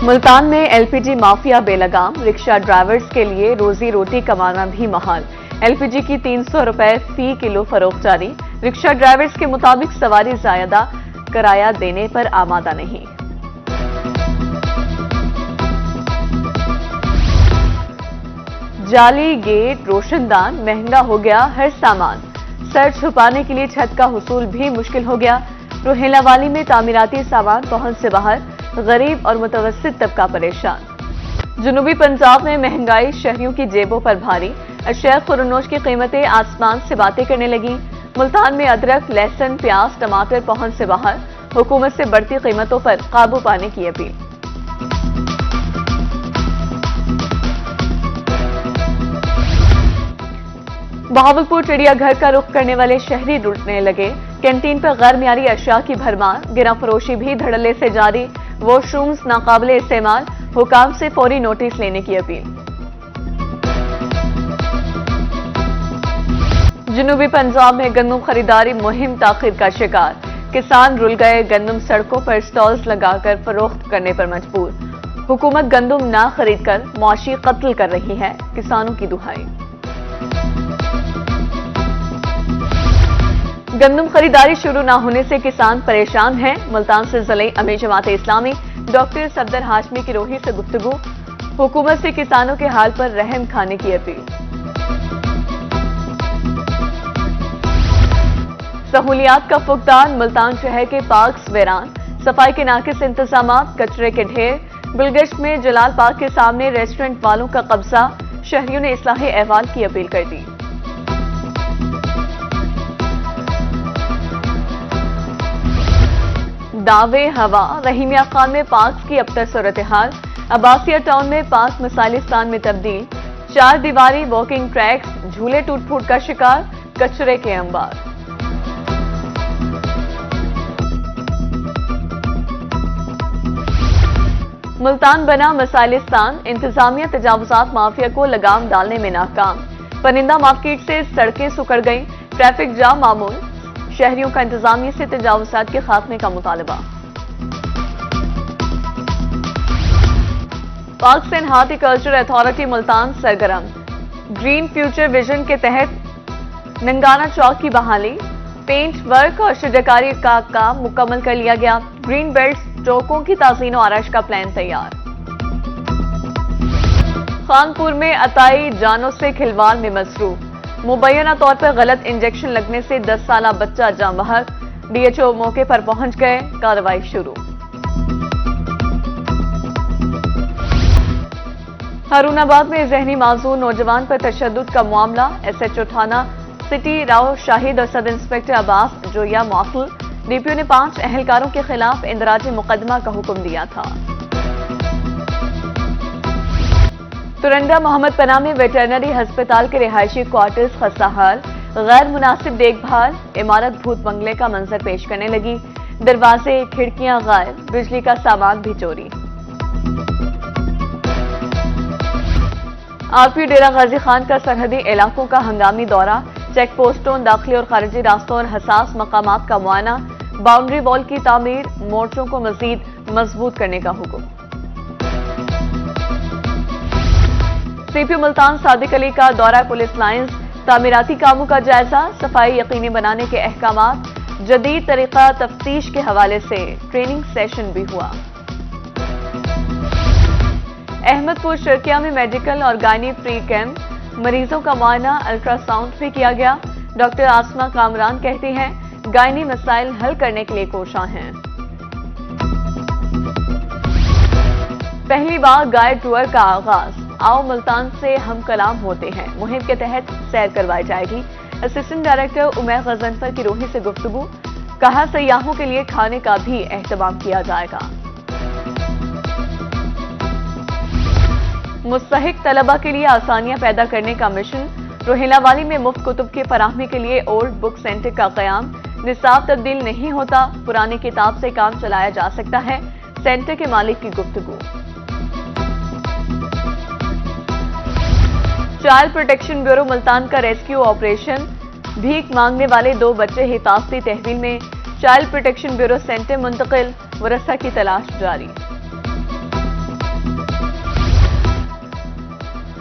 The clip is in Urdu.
ملتان میں ایل پی جی مافیا بے لگام، رکشہ ڈرائیورز کے لیے روزی روٹی کمانا بھی محال۔ ایل پی جی کی 300 روپے فی کلو فروخت جاری، رکشہ ڈرائیورز کے مطابق سواری زیادہ کرایہ دینے پر آمادہ نہیں۔ جعلی گیٹ، روشن دان، مہنگا ہو گیا ہر سامان، سر چھپانے کے لیے چھت کا حصول بھی مشکل ہو گیا۔ روہیلا والی میں تعمیراتی سامان پہنچ سے باہر، غریب اور متوسط طبقہ پریشان۔ جنوبی پنجاب میں مہنگائی شہریوں کی جیبوں پر بھاری، اشیاء خورنوش کی قیمتیں آسمان سے باتیں کرنے لگیں۔ ملتان میں ادرک، لہسن، پیاز، ٹماٹر پہنچ سے باہر، حکومت سے بڑھتی قیمتوں پر قابو پانے کی اپیل۔ بہاولپور چڑیا گھر کا رخ کرنے والے شہری لوٹنے لگے، کینٹین پر غیر معیاری اشیاء کی بھرمار، گرہ فروشی بھی دھڑلے سے جاری، واش رومز ناقابل استعمال، حکام سے فوری نوٹس لینے کی اپیل۔ جنوبی پنجاب میں گندم خریداری مہم تاخیر کا شکار، کسان رل گئے، گندم سڑکوں پر سٹالز لگا کر فروخت کرنے پر مجبور۔ حکومت گندم نہ خرید کر معاشی قتل کر رہی ہے، کسانوں کی دہائی۔ گندم خریداری شروع نہ ہونے سے کسان پریشان ہیں، ملتان سے ضلع امیر جماعت اسلامی ڈاکٹر صفدر ہاشمی کی روحی سے گفتگو، حکومت سے کسانوں کے حال پر رحم کھانے کی اپیل۔ سہولیات کا فقدان، ملتان شہر کے پارکس ویران، صفائی کے ناقص انتظامات، کچرے کے ڈھیر۔ گلگشت میں جلال پارک کے سامنے ریسٹورنٹ والوں کا قبضہ، شہریوں نے اصلاح احوال کی اپیل کر دی۔ دعوے ہوا، رحیمیہ خان میں پارکس کی ابتر صورتحال، عباسیہ ٹاؤن میں پارک مسائلستان میں تبدیل، 4 دیواری، واکنگ ٹریکس، جھولے ٹوٹ پھوٹ کا شکار، کچرے کے انبار۔ ملتان بنا مسائلستان، انتظامیہ تجاوزات مافیا کو لگام ڈالنے میں ناکام، پرندہ مارکیٹ سے سڑکیں سکڑ گئیں، ٹریفک جام معمول، شہریوں کا انتظامیہ سے تجاوزات کے خاتمے کا مطالبہ۔ Parks and horti culture authority Multan سرگرم، گرین فیوچر ویژن کے تحت ننگانہ چوک کی بحالی، پینٹ ورک اور شجرکاری کا کام مکمل کر لیا گیا، گرین بیلٹس چوکوں کی تزئین و آرائش کا پلان تیار۔ خانپور میں عطائی جانوں سے کھلواڑ میں مصروف، مبینہ طور پر غلط انجیکشن لگنے سے 10 سالہ بچہ جاں بحق، ڈی ایچ او موقع پر پہنچ گئے، کارروائی شروع۔ ہارون آباد میں ذہنی معذور نوجوان پر تشدد کا معاملہ، ایس ایچ او تھانہ سٹی راؤ شاہد اور سب انسپکٹر عباس جویا معطل، ڈی پی او نے 5 اہلکاروں کے خلاف اندراج مقدمہ کا حکم دیا تھا۔ ترنڈا محمد پناہ میں ویٹرنری ہسپتال کے رہائشی کوارٹرز خستہ حال، غیر مناسب دیکھ بھال، عمارت بھوت بنگلے کا منظر پیش کرنے لگی، دروازے، کھڑکیاں غائب، بجلی کا سامان بھی چوری۔ آر پی ڈیرہ غازی خان کا سرحدی علاقوں کا ہنگامی دورہ، چیک پوسٹوں، داخلی اور خارجی راستوں اور حساس مقامات کا معائنہ، باؤنڈری وال کی تعمیر، مورچوں کو مزید مضبوط کرنے کا حکم۔ سی پی ملتان صادق علی کا دورہ پولیس لائنز، تعمیراتی کاموں کا جائزہ، صفائی یقینی بنانے کے احکامات، جدید طریقہ تفتیش کے حوالے سے ٹریننگ سیشن بھی ہوا۔ احمد پور شرکیہ میں میڈیکل اور گائنی فری کیمپ، مریضوں کا معائنہ، الٹرا ساؤنڈ بھی کیا گیا، ڈاکٹر آسمہ کامران کہتی ہیں گائنی مسائل حل کرنے کے لیے کوشاں ہیں۔ پہلی بار گائیڈ ٹور کا آغاز، آؤ ملتان سے ہم کلام ہوتے ہیں مہم کے تحت سیر کروائی جائے گی، اسسٹنٹ ڈائریکٹر امیر غضنفر کی روحی سے گفتگو، کہا سیاحوں کے لیے کھانے کا بھی اہتمام کیا جائے گا۔ مستحق طلبہ کے لیے آسانیاں پیدا کرنے کا مشن، روہیلا والی میں مفت کتب کی فراہمی کے لیے اولڈ بک سینٹر کا قیام، نصاب تبدیل نہیں ہوتا، پرانی کتاب سے کام چلایا جا سکتا ہے، سینٹر کے مالک کی گفتگو۔ چائلڈ پروٹیکشن بیورو ملتان کا ریسکیو آپریشن، بھیک مانگنے والے 2 بچے حفاظتی تحویل میں، چائلڈ پروٹیکشن بیورو سینٹر منتقل، ورثہ کی تلاش جاری۔